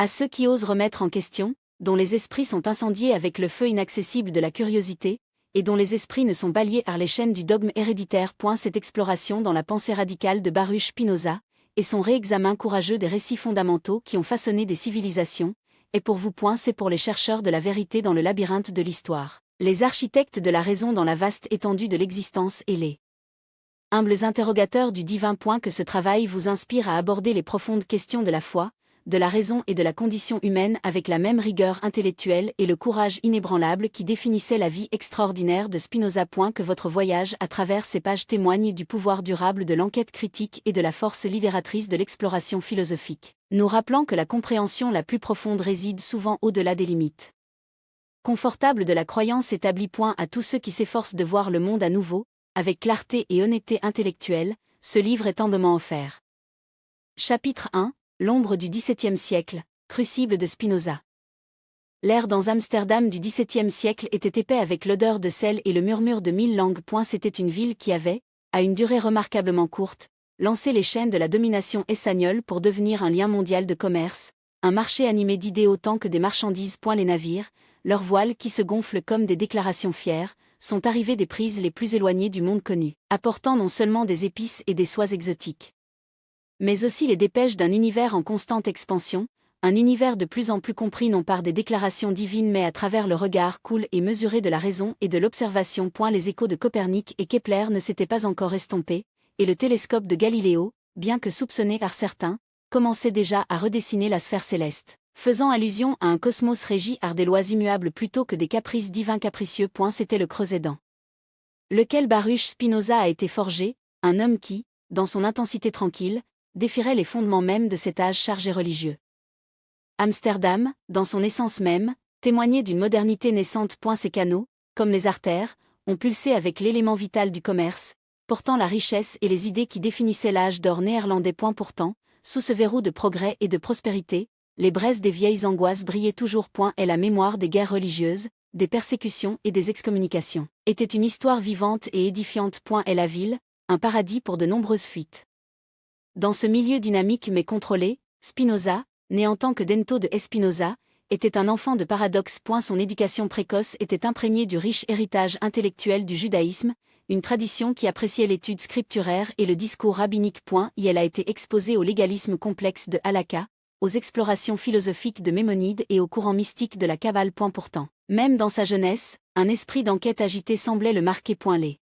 À ceux qui osent remettre en question, dont les esprits sont incendiés avec le feu inaccessible de la curiosité, et dont les esprits ne sont pas liés par les chaînes du dogme héréditaire. Cette exploration dans la pensée radicale de Baruch Spinoza, et son réexamen courageux des récits fondamentaux qui ont façonné des civilisations, est pour vous. C'est pour les chercheurs de la vérité dans le labyrinthe de l'histoire, les architectes de la raison dans la vaste étendue de l'existence et les humbles interrogateurs du divin. Que ce travail vous inspire à aborder les profondes questions de la foi, de la raison et de la condition humaine avec la même rigueur intellectuelle et le courage inébranlable qui définissait la vie extraordinaire de Spinoza. Que votre voyage à travers ces pages témoigne du pouvoir durable de l'enquête critique et de la force libératrice de l'exploration philosophique, nous rappelant que la compréhension la plus profonde réside souvent au-delà des limites confortables de la croyance établie. À tous ceux qui s'efforcent de voir le monde à nouveau, avec clarté et honnêteté intellectuelle, ce livre est humblement offert. Chapitre 1. L'ombre du XVIIe siècle, crucible de Spinoza. L'air dans Amsterdam du XVIIe siècle était épais avec l'odeur de sel et le murmure de 1000 langues. C'était une ville qui avait, à une durée remarquablement courte, lancé les chaînes de la domination espagnole pour devenir un lien mondial de commerce, un marché animé d'idées autant que des marchandises. Les navires, leurs voiles qui se gonflent comme des déclarations fières, sont arrivés des prises les plus éloignées du monde connu, apportant non seulement des épices et des soies exotiques, mais aussi les dépêches d'un univers en constante expansion, un univers de plus en plus compris non par des déclarations divines mais à travers le regard cool et mesuré de la raison et de l'observation. Les échos de Copernic et Kepler ne s'étaient pas encore estompés, et le télescope de Galiléo, bien que soupçonné par certains, commençait déjà à redessiner la sphère céleste, faisant allusion à un cosmos régi par des lois immuables plutôt que des caprices divins capricieux. C'était le creuset dans lequel Baruch Spinoza a été forgé, un homme qui, dans son intensité tranquille, défierait les fondements mêmes de cet âge chargé religieux. Amsterdam, dans son essence même, témoignait d'une modernité naissante. Ces canaux, comme les artères, ont pulsé avec l'élément vital du commerce, portant la richesse et les idées qui définissaient l'âge d'or néerlandais. Pourtant, sous ce verrou de progrès et de prospérité, les braises des vieilles angoisses brillaient toujours. Et la mémoire des guerres religieuses, des persécutions et des excommunications était une histoire vivante et édifiante. Et la ville, un paradis pour de nombreuses fuites. Dans ce milieu dynamique mais contrôlé, Spinoza, né en tant que Dento de Espinosa, était un enfant de paradoxe. Son éducation précoce était imprégnée du riche héritage intellectuel du judaïsme, une tradition qui appréciait l'étude scripturaire et le discours rabbinique. Elle a été exposée au légalisme complexe de Halakha, aux explorations philosophiques de Maïmonide et aux courants mystiques de la Kabbale. Pourtant, même dans sa jeunesse, un esprit d'enquête agité semblait le marquer. Les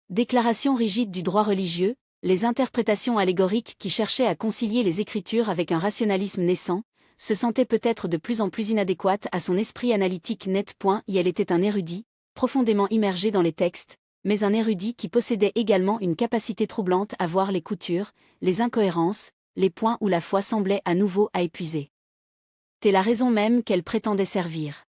déclarations rigides du droit religieux, les interprétations allégoriques qui cherchaient à concilier les Écritures avec un rationalisme naissant, se sentaient peut-être de plus en plus inadéquates à son esprit analytique net. Elle était un érudit, profondément immergé dans les textes, mais un érudit qui possédait également une capacité troublante à voir les coutures, les incohérences, les points où la foi semblait à nouveau à épuiser. C'est la raison même qu'elle prétendait servir.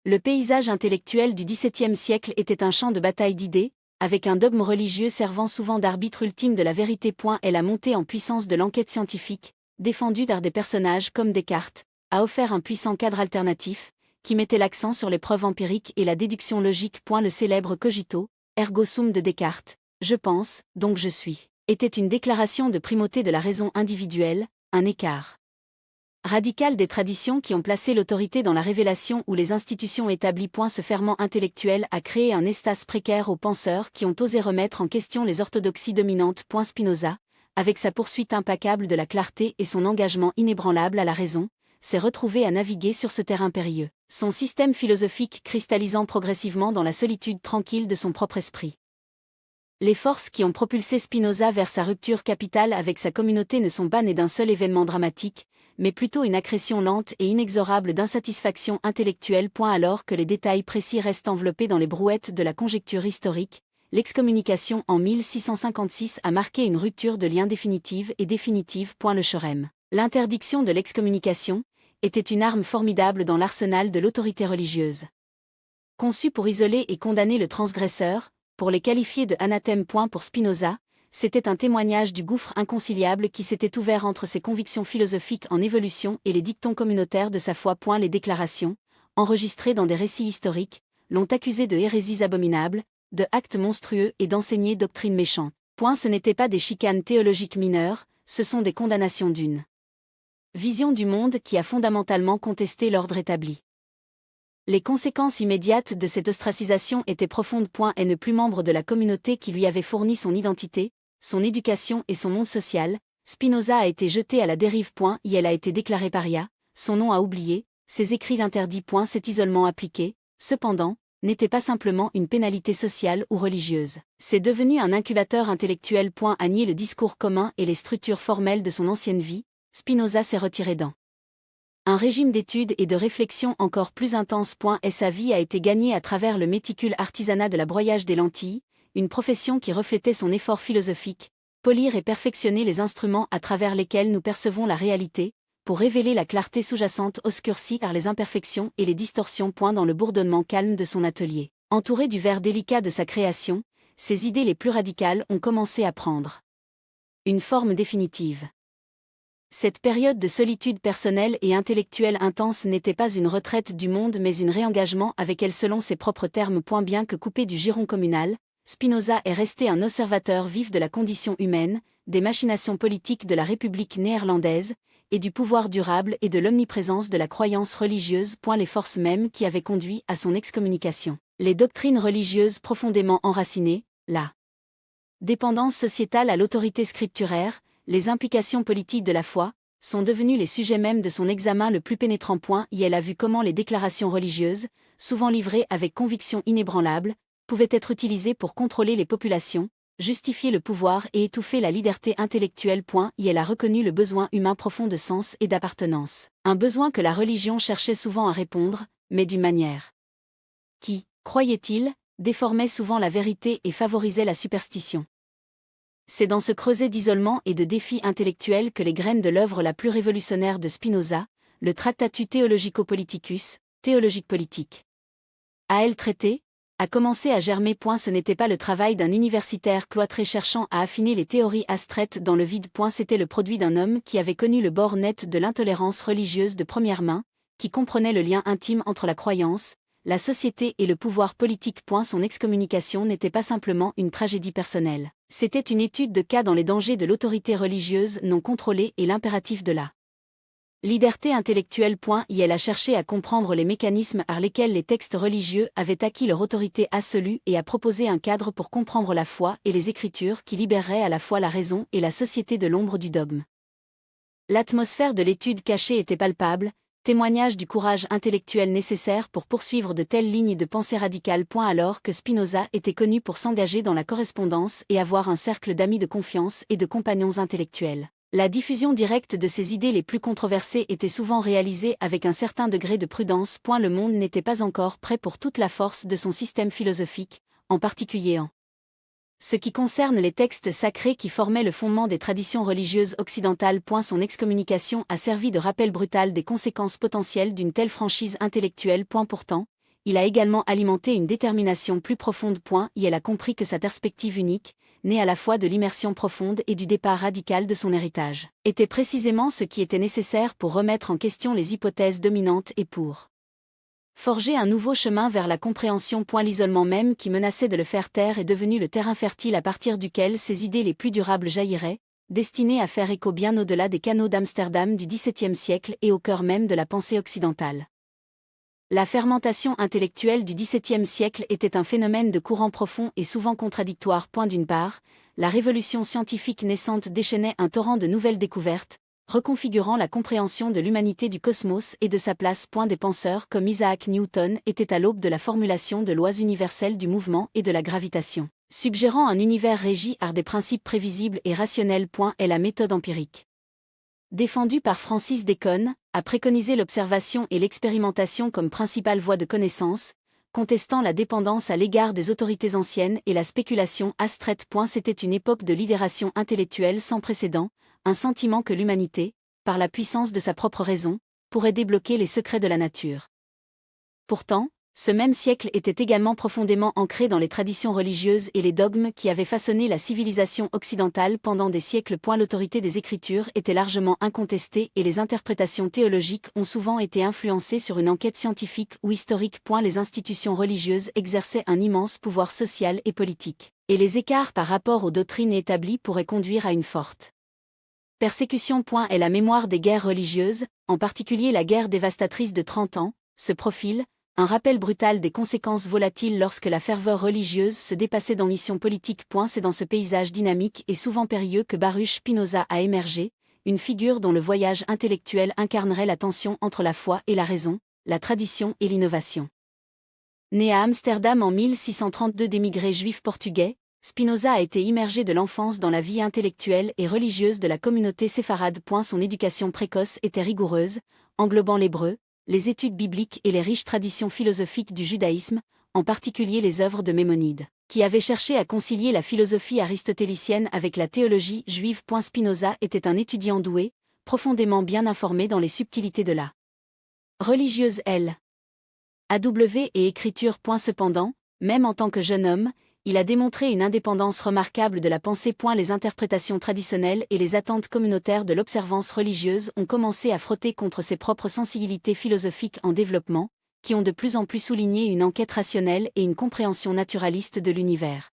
Le paysage intellectuel du XVIIe siècle était un champ de bataille d'idées, avec un dogme religieux servant souvent d'arbitre ultime de la vérité. Et la montée en puissance de l'enquête scientifique, défendue par des personnages comme Descartes, a offert un puissant cadre alternatif, qui mettait l'accent sur les preuves empiriques et la déduction logique. Le célèbre cogito, ergo sum de Descartes, je pense, donc je suis, était une déclaration de primauté de la raison individuelle, un écart radical des traditions qui ont placé l'autorité dans la révélation ou les institutions établies. Ce ferment intellectuel a créé un espace précaire aux penseurs qui ont osé remettre en question les orthodoxies dominantes. Spinoza, avec sa poursuite implacable de la clarté et son engagement inébranlable à la raison, s'est retrouvé à naviguer sur ce terrain périlleux, son système philosophique cristallisant progressivement dans la solitude tranquille de son propre esprit. Les forces qui ont propulsé Spinoza vers sa rupture capitale avec sa communauté ne sont pas nées d'un seul événement dramatique, mais plutôt une accrétion lente et inexorable d'insatisfaction intellectuelle. Alors que les détails précis restent enveloppés dans les brouettes de la conjecture historique, l'excommunication en 1656 a marqué une rupture de lien définitive et définitive. Le Cherem, l'interdiction de l'excommunication, était une arme formidable dans l'arsenal de l'autorité religieuse. Conçue pour isoler et condamner le transgresseur, pour les qualifier de anathème. Pour Spinoza, c'était un témoignage du gouffre inconciliable qui s'était ouvert entre ses convictions philosophiques en évolution et les dictons communautaires de sa foi. Les déclarations, enregistrées dans des récits historiques, l'ont accusé de hérésies abominables, de actes monstrueux et d'enseigner doctrines méchantes. Ce n'étaient pas des chicanes théologiques mineures, ce sont des condamnations d'une Vision du monde qui a fondamentalement contesté l'ordre établi. Les conséquences immédiates de cette ostracisation étaient profondes. Et ne plus membre de la communauté qui lui avait fourni son identité, son éducation et son monde social, Spinoza a été jeté à la dérive. Elle a été déclaré paria, son nom à oublier, ses écrits interdits. Cet isolement appliqué, cependant, n'était pas simplement une pénalité sociale ou religieuse. C'est devenu un incubateur intellectuel. À nier le discours commun et les structures formelles de son ancienne vie, Spinoza s'est retiré dans un régime d'études et de réflexion encore plus intense. Et sa vie a été gagnée à travers le méticule artisanat de la broyage des lentilles, une profession qui reflétait son effort philosophique, polir et perfectionner les instruments à travers lesquels nous percevons la réalité, pour révéler la clarté sous-jacente obscurcie par les imperfections et les distorsions. Dans le bourdonnement calme de son atelier, entouré du verre délicat de sa création, ses idées les plus radicales ont commencé à prendre une forme définitive. Cette période de solitude personnelle et intellectuelle intense n'était pas une retraite du monde mais un réengagement avec elle selon ses propres termes. Bien que coupé du giron communal, Spinoza est resté un observateur vif de la condition humaine, des machinations politiques de la République néerlandaise, et du pouvoir durable et de l'omniprésence de la croyance religieuse. Les forces mêmes qui avaient conduit à son excommunication, les doctrines religieuses profondément enracinées, la dépendance sociétale à l'autorité scripturaire, les implications politiques de la foi, sont devenus les sujets mêmes de son examen le plus pénétrant. Elle a vu comment les déclarations religieuses, souvent livrées avec conviction inébranlable, pouvaient être utilisées pour contrôler les populations, justifier le pouvoir et étouffer la liberté intellectuelle. Elle a reconnu le besoin humain profond de sens et d'appartenance, un besoin que la religion cherchait souvent à répondre, mais d'une manière qui, croyait-il, déformait souvent la vérité et favorisait la superstition. C'est dans ce creuset d'isolement et de défis intellectuels que les graines de l'œuvre la plus révolutionnaire de Spinoza, le Tractatus Theologico-Politicus, théologique politique, a elle traité, a commencé à germer. Ce n'était pas le travail d'un universitaire cloîtré cherchant à affiner les théories abstraites dans le vide. C'était le produit d'un homme qui avait connu le bord net de l'intolérance religieuse de première main, qui comprenait le lien intime entre la croyance, la société et le pouvoir politique. Son excommunication n'était pas simplement une tragédie personnelle, c'était une étude de cas dans les dangers de l'autorité religieuse non contrôlée et l'impératif de la liberté intellectuelle. Elle a cherché à comprendre les mécanismes par lesquels les textes religieux avaient acquis leur autorité absolue et a proposé un cadre pour comprendre la foi et les Écritures qui libéreraient à la fois la raison et la société de l'ombre du dogme. L'atmosphère de l'étude cachée était palpable, témoignage du courage intellectuel nécessaire pour poursuivre de telles lignes de pensée radicales. Alors que Spinoza était connu pour s'engager dans la correspondance et avoir un cercle d'amis de confiance et de compagnons intellectuels, la diffusion directe de ses idées les plus controversées était souvent réalisée avec un certain degré de prudence. Le monde n'était pas encore prêt pour toute la force de son système philosophique, en particulier en ce qui concerne les textes sacrés qui formaient le fondement des traditions religieuses occidentales. Son excommunication a servi de rappel brutal des conséquences potentielles d'une telle franchise intellectuelle. Pourtant, il a également alimenté une détermination plus profonde. Elle a compris que sa perspective unique, née à la fois de l'immersion profonde et du départ radical de son héritage, était précisément ce qui était nécessaire pour remettre en question les hypothèses dominantes et pour forger un nouveau chemin vers la compréhension. L'isolement même qui menaçait de le faire taire est devenu le terrain fertile à partir duquel ses idées les plus durables jailliraient, destinées à faire écho bien au-delà des canaux d'Amsterdam du XVIIe siècle et au cœur même de la pensée occidentale. La fermentation intellectuelle du XVIIe siècle était un phénomène de courant profond et souvent contradictoire. D'une part, la révolution scientifique naissante déchaînait un torrent de nouvelles découvertes, reconfigurant la compréhension de l'humanité du cosmos et de sa place. Des penseurs comme Isaac Newton étaient à l'aube de la formulation de lois universelles du mouvement et de la gravitation, suggérant un univers régi par des principes prévisibles et rationnels. Et la méthode empirique, défendue par Francis Bacon, a préconisé l'observation et l'expérimentation comme principale voie de connaissance, contestant la dépendance à l'égard des autorités anciennes et la spéculation abstraite. C'était une époque de libération intellectuelle sans précédent, un sentiment que l'humanité, par la puissance de sa propre raison, pourrait débloquer les secrets de la nature. Pourtant, ce même siècle était également profondément ancré dans les traditions religieuses et les dogmes qui avaient façonné la civilisation occidentale pendant des siècles. L'autorité des Écritures était largement incontestée et les interprétations théologiques ont souvent été influencées sur une enquête scientifique ou historique. Les institutions religieuses exerçaient un immense pouvoir social et politique, et les écarts par rapport aux doctrines établies pourraient conduire à une forte Persécution. Est la mémoire des guerres religieuses, en particulier la guerre dévastatrice de 30 ans, se profile, un rappel brutal des conséquences volatiles lorsque la ferveur religieuse se dépassait d'ambition politique. C'est dans ce paysage dynamique et souvent périlleux que Baruch Spinoza a émergé, une figure dont le voyage intellectuel incarnerait la tension entre la foi et la raison, la tradition et l'innovation. Né à Amsterdam en 1632 d'émigrés juifs portugais, Spinoza a été immergé de l'enfance dans la vie intellectuelle et religieuse de la communauté séfarade. Son éducation précoce était rigoureuse, englobant l'hébreu, les études bibliques et les riches traditions philosophiques du judaïsme, en particulier les œuvres de Maïmonide, qui avait cherché à concilier la philosophie aristotélicienne avec la théologie juive. Spinoza était un étudiant doué, profondément bien informé dans les subtilités de la religieuse AW et écriture. Cependant, même en tant que jeune homme, il a démontré une indépendance remarquable de la pensée. Les interprétations traditionnelles et les attentes communautaires de l'observance religieuse ont commencé à frotter contre ses propres sensibilités philosophiques en développement, qui ont de plus en plus souligné une enquête rationnelle et une compréhension naturaliste de l'univers.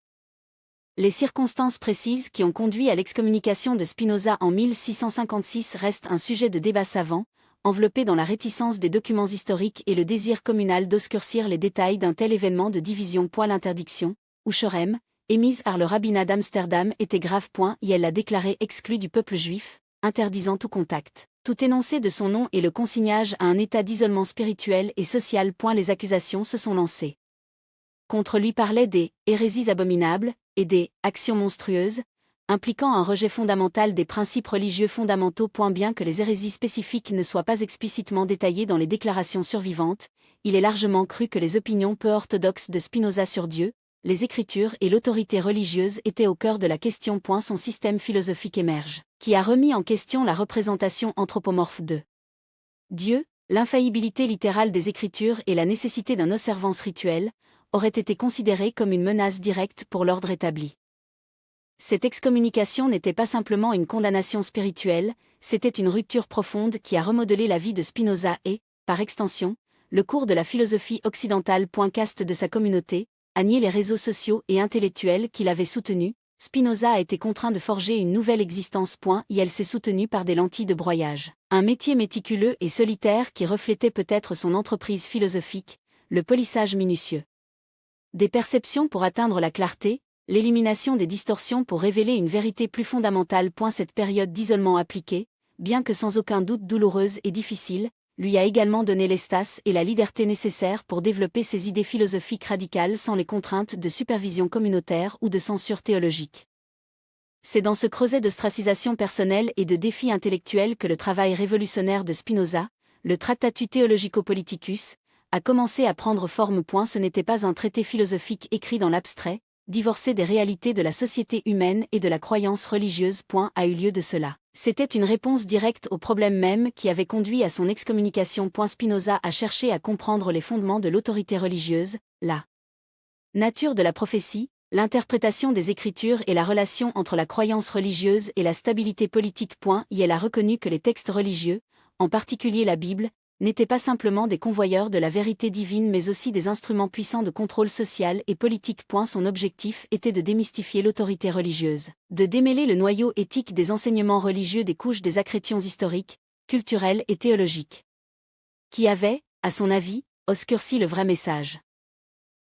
Les circonstances précises qui ont conduit à l'excommunication de Spinoza en 1656 restent un sujet de débat savant, enveloppé dans la réticence des documents historiques et le désir communal d'obscurcir les détails d'un tel événement de division. L'interdiction, ou Shorem, émise par le rabbinat d'Amsterdam était grave. Il l'a déclaré exclu du peuple juif, interdisant tout contact, tout énoncé de son nom et le consignage à un état d'isolement spirituel et social. Les accusations se sont lancées contre lui parlaient des hérésies abominables et des actions monstrueuses, impliquant un rejet fondamental des principes religieux fondamentaux. Bien que les hérésies spécifiques ne soient pas explicitement détaillées dans les déclarations survivantes, il est largement cru que les opinions peu orthodoxes de Spinoza sur Dieu, les Écritures et l'autorité religieuse étaient au cœur de la question. Son système philosophique émerge, qui a remis en question la représentation anthropomorphe de Dieu, l'infaillibilité littérale des Écritures et la nécessité d'une observance rituelle, auraient été considérés comme une menace directe pour l'ordre établi. Cette excommunication n'était pas simplement une condamnation spirituelle, c'était une rupture profonde qui a remodelé la vie de Spinoza et, par extension, le cours de la philosophie occidentale. Caste de sa communauté, a nié les réseaux sociaux et intellectuels qui l'avaient soutenu, Spinoza a été contraint de forger une nouvelle existence. Elle s'est soutenue par des lentilles de broyage, un métier méticuleux et solitaire qui reflétait peut-être son entreprise philosophique, le polissage minutieux des perceptions pour atteindre la clarté, l'élimination des distorsions pour révéler une vérité plus fondamentale. Cette période d'isolement appliquée, bien que sans aucun doute douloureuse et difficile, lui a également donné l'espace et la liberté nécessaires pour développer ses idées philosophiques radicales sans les contraintes de supervision communautaire ou de censure théologique. C'est dans ce creuset d'ostracisation personnelle et de défis intellectuels que le travail révolutionnaire de Spinoza, le Tractatus Theologico-Politicus, a commencé à prendre forme. Ce n'était pas un traité philosophique écrit dans l'abstrait, divorcé des réalités de la société humaine et de la croyance religieuse. A eu lieu de cela. C'était une réponse directe au problème même qui avait conduit à son excommunication. Spinoza a cherché à comprendre les fondements de l'autorité religieuse, la nature de la prophétie, l'interprétation des Écritures et la relation entre la croyance religieuse et la stabilité politique. Il a reconnu que les textes religieux, en particulier la Bible, n'étaient pas simplement des convoyeurs de la vérité divine mais aussi des instruments puissants de contrôle social et politique. Son objectif était de démystifier l'autorité religieuse, de démêler le noyau éthique des enseignements religieux des couches des accrétions historiques, culturelles et théologiques, qui avaient, à son avis, obscurci le vrai message.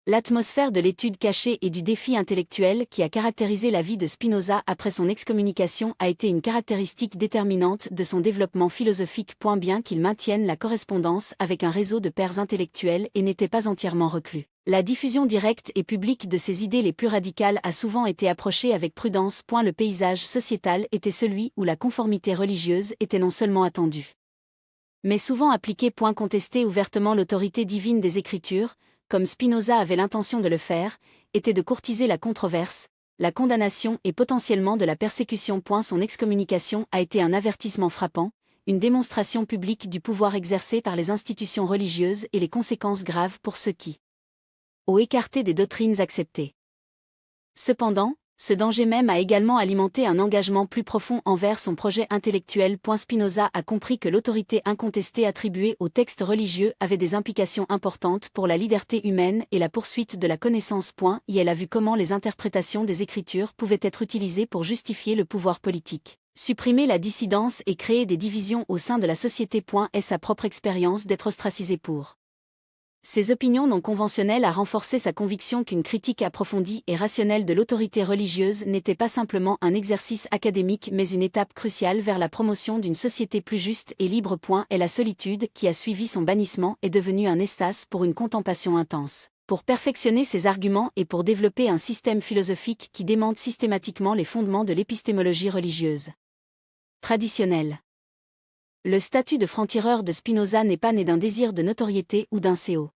L'atmosphère de l'étude cachée et du défi intellectuel qui a caractérisé la vie de Spinoza après son excommunication a été une caractéristique déterminante de son développement philosophique. Bien qu'il maintienne la correspondance avec un réseau de pairs intellectuels et n'était pas entièrement reclus, la diffusion directe et publique de ses idées les plus radicales a souvent été approchée avec prudence. Le paysage sociétal était celui où la conformité religieuse était non seulement attendue, mais souvent appliquée. Contester ouvertement l'autorité divine des Écritures, comme Spinoza avait l'intention de le faire, était de courtiser la controverse, la condamnation et potentiellement de la persécution. Son excommunication a été un avertissement frappant, une démonstration publique du pouvoir exercé par les institutions religieuses et les conséquences graves pour ceux qui ont écarté des doctrines acceptées. Cependant, ce danger même a également alimenté un engagement plus profond envers son projet intellectuel. Spinoza a compris que l'autorité incontestée attribuée aux textes religieux avait des implications importantes pour la liberté humaine et la poursuite de la connaissance. Il a vu comment les interprétations des Écritures pouvaient être utilisées pour justifier le pouvoir politique, Supprimer la dissidence et créer des divisions au sein de la société. Est sa propre expérience d'être ostracisé pour ses opinions non conventionnelles a renforcé sa conviction qu'une critique approfondie et rationnelle de l'autorité religieuse n'était pas simplement un exercice académique mais une étape cruciale vers la promotion d'une société plus juste et libre. Et la solitude qui a suivi son bannissement est devenue un espace pour une contemplation intense, pour perfectionner ses arguments et pour développer un système philosophique qui démente systématiquement les fondements de l'épistémologie religieuse traditionnelle. Le statut de franc-tireur de Spinoza n'est pas né d'un désir de notoriété ou d'un CO.